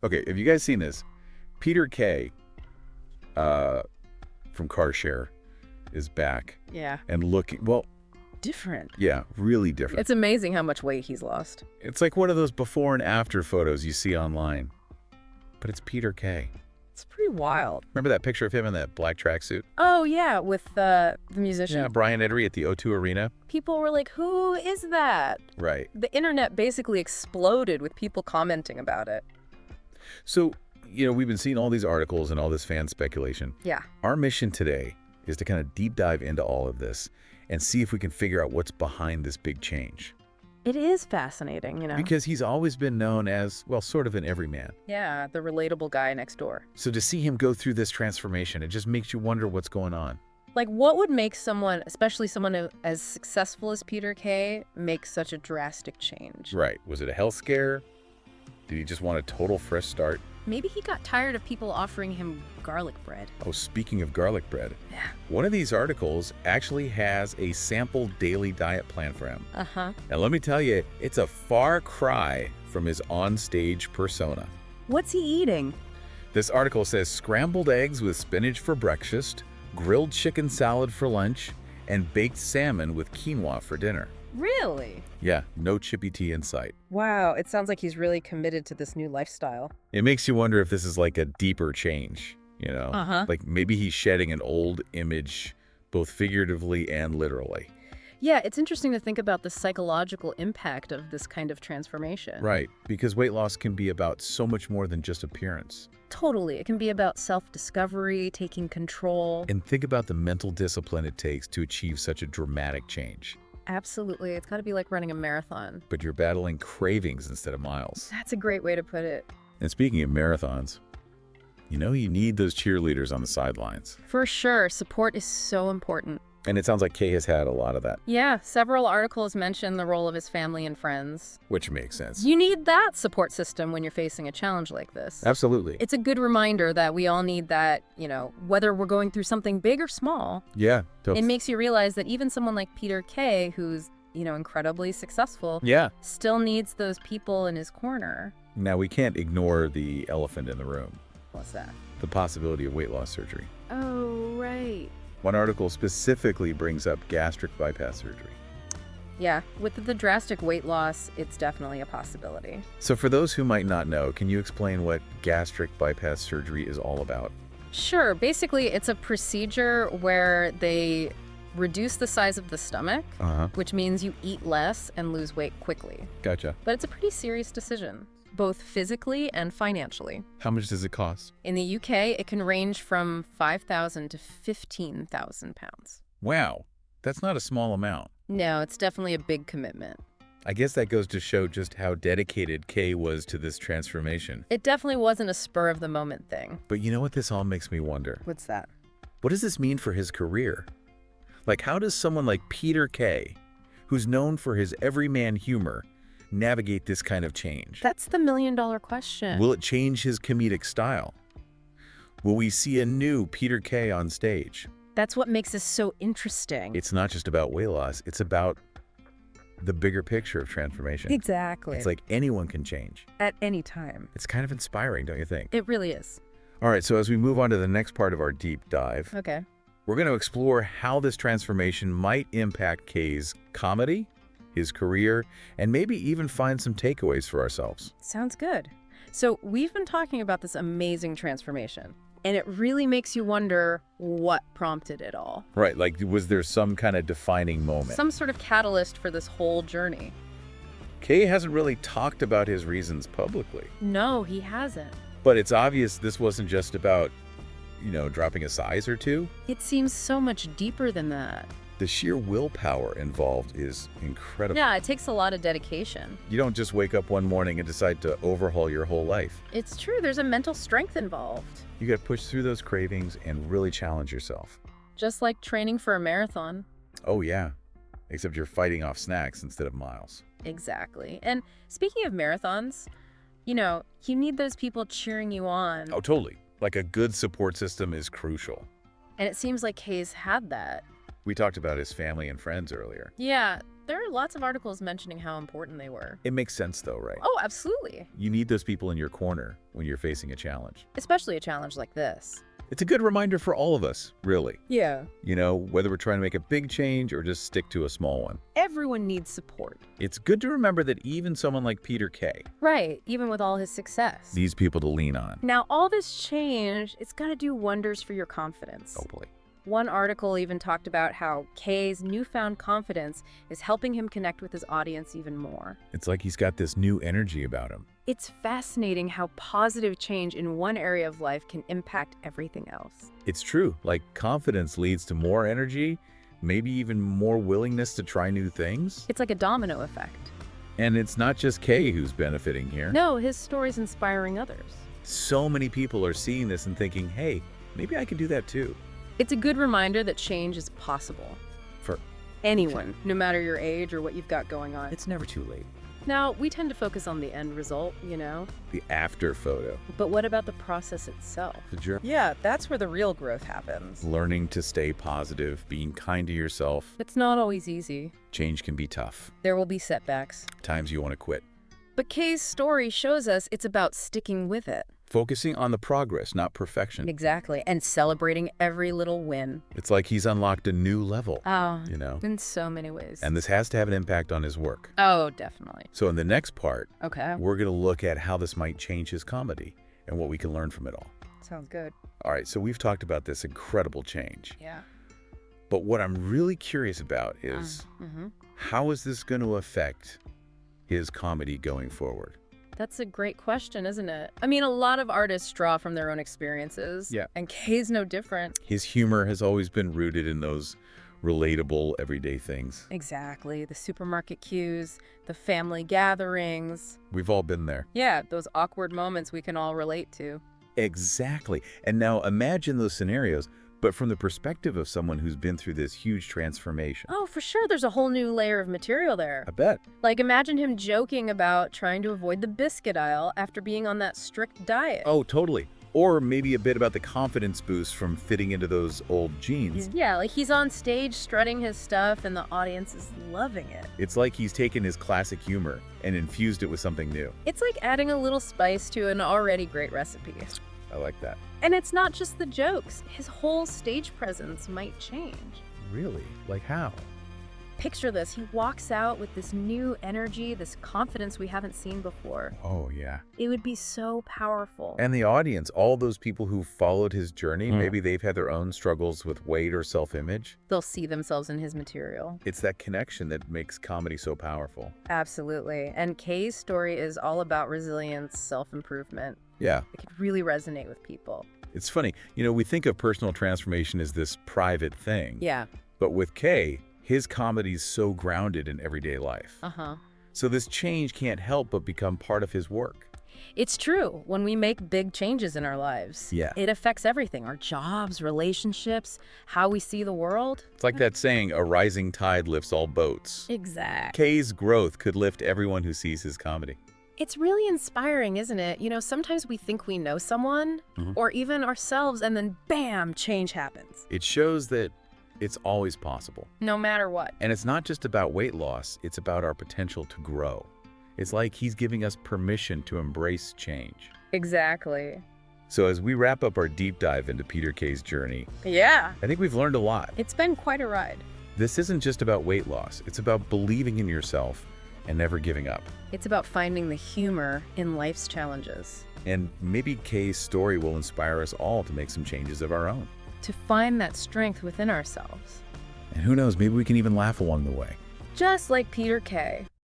Okay, have you guys seen this? Peter Kay uh, from CarShare is back Yeah. and looking, well, Different. yeah, really different. It's amazing how much weight he's lost. It's like one of those before and after photos you see online. But it's Peter Kay. It's pretty wild. Remember that picture of him in that black tracksuit? Oh, yeah, with the musician. Yeah, Brian Edery at the O2 Arena. People were like, who is that? Right. The internet basically exploded with people commenting about it. So, we've been seeing all these articles and all this fan speculation. Yeah. Our mission today is to kind of deep dive into all of this and see if we can figure out what's behind this big change. It is fascinating, Because he's always been known as, well, sort of an everyman. Yeah, the relatable guy next door. So to see him go through this transformation, it just makes you wonder what's going on. Like, what would make someone, especially someone as successful as Peter Kay, make such a drastic change? Right. Was it a health scare? Did he just want a total fresh start? Maybe he got tired of people offering him garlic bread. Oh, speaking of garlic bread, Yeah. one of these articles actually has a sample daily diet plan for him. Uh-huh. Now, let me tell you, it's a far cry from his on-stage persona. What's he eating? This article says scrambled eggs with spinach for breakfast, grilled chicken salad for lunch, and baked salmon with quinoa for dinner. Really? Yeah, no chippy tea in sight. Wow, it sounds like he's really committed to this new lifestyle. It makes you wonder if this is like a deeper change, Uh-huh. Like maybe he's shedding an old image, both figuratively and literally. Yeah, it's interesting to think about the psychological impact of this kind of transformation. Right, because weight loss can be about so much more than just appearance. Totally. It can be about self-discovery, taking control. And think about the mental discipline it takes to achieve such a dramatic change. Absolutely. It's got to be like running a marathon. But you're battling cravings instead of miles. That's a great way to put it. And speaking of marathons, you need those cheerleaders on the sidelines. For sure. Support is so important. And it sounds like Kay has had a lot of that, Yeah, several articles mention the role of his family and friends. which makes sense. You need that support system when you're facing a challenge like this. Absolutely. It's a good reminder that we all need that, whether we're going through something big or small. Yeah. It makes you realize that even someone like Peter Kay, who's, incredibly successful, Yeah. still needs those people in his corner. Now, we can't ignore the elephant in the room, What's that? the possibility of weight loss surgery. Oh, right. One article specifically brings up gastric bypass surgery. Yeah, with the drastic weight loss, it's definitely a possibility. So for those who might not know, can you explain what gastric bypass surgery is all about? Sure, basically it's a procedure where they reduce the size of the stomach, Uh-huh. which means you eat less and lose weight quickly. Gotcha. But it's a pretty serious decision, both physically and financially. How much does it cost? In the UK, it can range from 5,000 to 15,000 pounds. Wow, that's not a small amount. No, it's definitely a big commitment. I guess that goes to show just how dedicated Kay was to this transformation. It definitely wasn't a spur of the moment thing. But you know what this all makes me wonder? What's that? What does this mean for his career? Like, how does someone like Peter Kay, who's known for his everyman humor, navigate this kind of change? That's the million-dollar question. Will it change his comedic style? Will we see a new Peter Kay on stage? That's what makes this so interesting. It's not just about weight loss, it's about the bigger picture of transformation. Exactly. It's like anyone can change. At any time. It's kind of inspiring, don't you think? It really is. All right, so as we move on to the next part of our deep dive, Okay. we're going to explore how this transformation might impact Kay's comedy, his career, and maybe even find some takeaways for ourselves. Sounds good. So we've been talking about this amazing transformation, and it really makes you wonder what prompted it all. Right, like was there some kind of defining moment? Some sort of catalyst for this whole journey. Kay hasn't really talked about his reasons publicly, No, he hasn't. but it's obvious this wasn't just about, dropping a size or two. It seems so much deeper than that. The sheer willpower involved is incredible. Yeah, it takes a lot of dedication. You don't just wake up one morning and decide to overhaul your whole life. It's true, there's a mental strength involved. You got to push through those cravings and really challenge yourself. Just like training for a marathon. Oh, yeah. Except you're fighting off snacks instead of miles. Exactly. And speaking of marathons, you need those people cheering you on. Oh, totally. Like a good support system is crucial. And it seems like Kay's had that. We talked about his family and friends earlier. Yeah, there are lots of articles mentioning how important they were. It makes sense though, right? Oh, absolutely. You need those people in your corner when you're facing a challenge. Especially a challenge like this. It's a good reminder for all of us, really. Yeah. You know, whether we're trying to make a big change or just stick to a small one. Everyone needs support. It's good to remember that even someone like Peter Kay Right, even with all his success. needs people to lean on. Now, all this change, it's got to do wonders for your confidence. Oh boy. One article even talked about how Kay's newfound confidence is helping him connect with his audience even more. It's like he's got this new energy about him. It's fascinating how positive change in one area of life can impact everything else. It's true. Like confidence leads to more energy, maybe even more willingness to try new things. It's like a domino effect. And it's not just Kay who's benefiting here. No, his story's inspiring others. So many people are seeing this and thinking, hey, maybe I can do that too. It's a good reminder that change is possible. For Anyone, no matter your age or what you've got going on. it's never too late. Now, we tend to focus on the end result, you know? The after photo. But what about the process itself? The journey. Yeah, that's where the real growth happens. Learning to stay positive, being kind to yourself. It's not always easy. Change can be tough. There will be setbacks. Times you want to quit. But Kay's story shows us it's about sticking with it. Focusing on the progress, not perfection. Exactly. And celebrating every little win. It's like he's unlocked a new level, Oh, you know? in so many ways. And this has to have an impact on his work. Oh, definitely. So in the next part, Okay. we're going to look at how this might change his comedy and what we can learn from it all. Sounds good. All right, so we've talked about this incredible change. Yeah. But what I'm really curious about is how is this going to affect his comedy going forward? That's a great question, isn't it? I mean, a lot of artists draw from their own experiences. Yeah. And Kay's no different. His humor has always been rooted in those relatable everyday things. Exactly. The supermarket queues, the family gatherings. We've all been there. Yeah, those awkward moments we can all relate to. Exactly. And now imagine those scenarios, but from the perspective of someone who's been through this huge transformation. Oh, for sure. There's a whole new layer of material there. I bet. Like, imagine him joking about trying to avoid the biscuit aisle after being on that strict diet. Oh, totally. Or maybe a bit about the confidence boost from fitting into those old jeans. Yeah, like he's on stage strutting his stuff and the audience is loving it. It's like he's taken his classic humor and infused it with something new. It's like adding a little spice to an already great recipe. I like that. And it's not just the jokes. His whole stage presence might change. Really? Like how? Picture this. He walks out with this new energy, this confidence we haven't seen before. Oh, yeah. It would be so powerful. And the audience, all those people who followed his journey, maybe they've had their own struggles with weight or self-image. They'll see themselves in his material. It's that connection that makes comedy so powerful. Absolutely. And Kay's story is all about resilience, self-improvement. Yeah. It could really resonate with people. It's funny. You know, we think of personal transformation as this private thing. Yeah. But with Kay, his comedy's so grounded in everyday life. Uh-huh. So this change can't help but become part of his work. It's true. When we make big changes in our lives, Yeah. it affects everything. Our jobs, relationships, how we see the world. It's like that saying, a rising tide lifts all boats. Exactly. Kay's growth could lift everyone who sees his comedy. It's really inspiring, isn't it? You know, sometimes we think we know someone or even ourselves, and then bam, change happens. It shows that it's always possible. No matter what. And it's not just about weight loss, it's about our potential to grow. It's like he's giving us permission to embrace change. Exactly. So as we wrap up our deep dive into Peter Kay's journey, Yeah. I think we've learned a lot. It's been quite a ride. This isn't just about weight loss, it's about believing in yourself and never giving up. It's about finding the humor in life's challenges. And maybe Kay's story will inspire us all to make some changes of our own. To find that strength within ourselves. And who knows, maybe we can even laugh along the way. Just like Peter Kay.